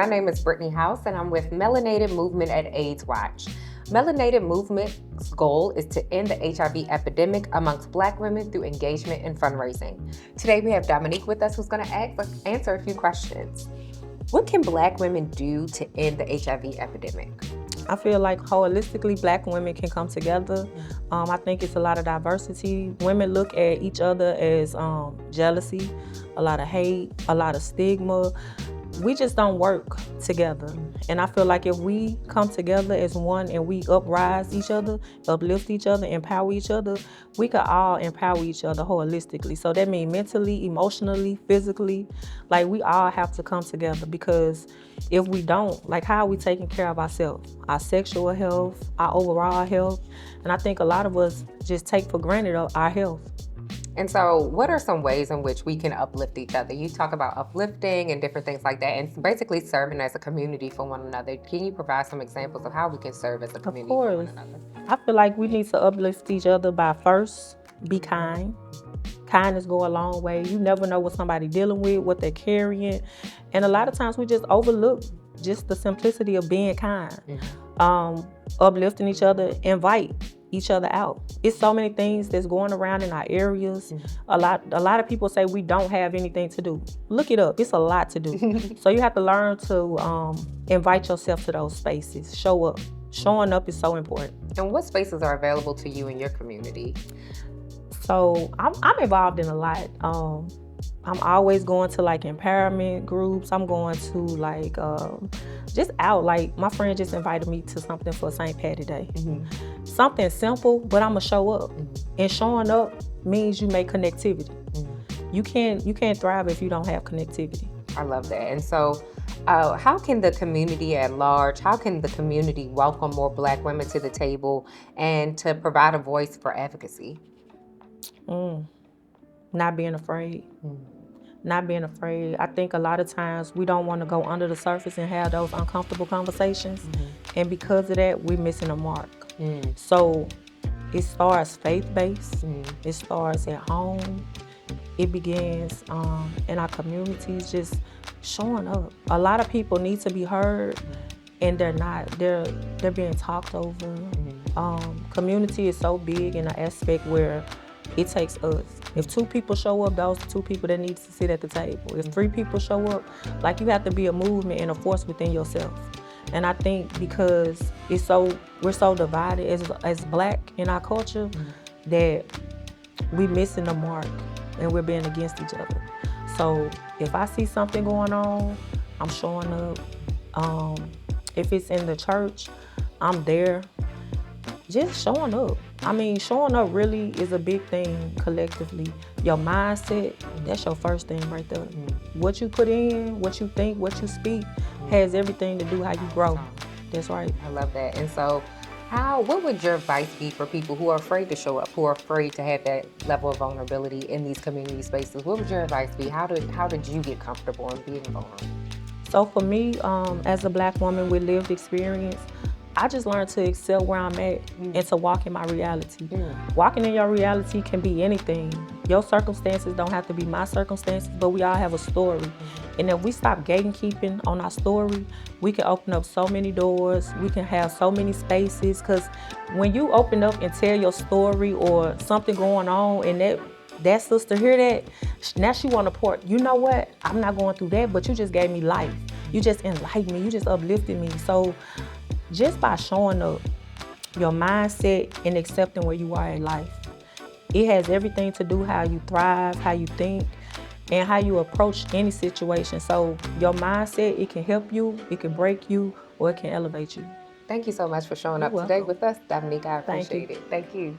my name is Brittany House, and I'm with Melanated Movement at AIDSWatch. Melanated Movement's goal is to end the HIV epidemic amongst Black women through engagement and fundraising. Today we have Dominique with us, who's going to answer a few questions. What can Black women do to end the HIV epidemic? I feel like holistically Black women can come together. I think it's a lot of diversity. Women look at each other as jealousy, a lot of hate, a lot of stigma. We just don't work together. And I feel like if we come together as one and we uprise each other, uplift each other, empower each other, we could all empower each other holistically. So that means mentally, emotionally, physically, like we all have to come together, because if we don't, like, how are we taking care of ourselves? Our sexual health, our overall health. And I think a lot of us just take for granted our health. And so what are some ways in which we can uplift each other? You talk about uplifting and different things like that, and basically serving as a community for one another. Can you provide some examples of how we can serve as a community for one another? I feel like we need to uplift each other by first, be kind. Kindness go a long way. You never know what somebody's dealing with, what they're carrying. And a lot of times we just overlook just the simplicity of being kind. Uplifting each other, invite each other out. It's so many things that's going around in our areas. A lot of people say we don't have anything to do. Look it up. It's a lot to do. So you have to learn to invite yourself to those spaces. Show up. Showing up is so important. And what spaces are available to you in your community? So I'm involved in a lot. I'm always going to like empowerment groups. I'm going to like just out. Like my friend just invited me to something for St. Patty's Day. Something simple, but I'm gonna show up. And showing up means you make connectivity. You can't thrive if you don't have connectivity. I love that. And so how can the community at large, how can the community welcome more Black women to the table and to provide a voice for advocacy? Not being afraid. Not being afraid. I think a lot of times we don't want to go under the surface and have those uncomfortable conversations. And because of that, we're missing a mark. So it starts faith-based. It starts at home. It begins in our communities, just showing up. A lot of people need to be heard, and they're not. They're being talked over. Community is so big in an aspect where it takes us. If 2 people show up, those are 2 people that need to sit at the table. If 3 people show up, like, you have to be a movement and a force within yourself. And I think because we're so divided as Black in our culture, that we're missing the mark and we're being against each other. So if I see something going on, I'm showing up. If it's in the church, I'm there. Just showing up. I mean, showing up really is a big thing collectively. Your mindset, that's your first thing right there. What you put in, what you think, what you speak, has everything to do how you grow. That's right. I love that. And so what would your advice be for people who are afraid to show up, who are afraid to have that level of vulnerability in these community spaces? What would your advice be? How did you get comfortable in being vulnerable? So for me, as a Black woman with lived experience, I just learned to excel where I'm at and to walk in my reality. Walking in your reality can be anything. Your circumstances don't have to be my circumstances, but we all have a story. And if we stop gatekeeping on our story, we can open up so many doors. We can have so many spaces, because when you open up and tell your story or something going on, and that sister hear that, now she want to pour, you know what? I'm not going through that, but you just gave me life. You just enlightened me. You just uplifted me. So just by showing up, your mindset, and accepting where you are in life, it has everything to do how you thrive, how you think, and how you approach any situation. So your mindset, it can help you, it can break you, or it can elevate you. Thank you so much for showing up today with us, Dominique. I appreciate it. Thank you.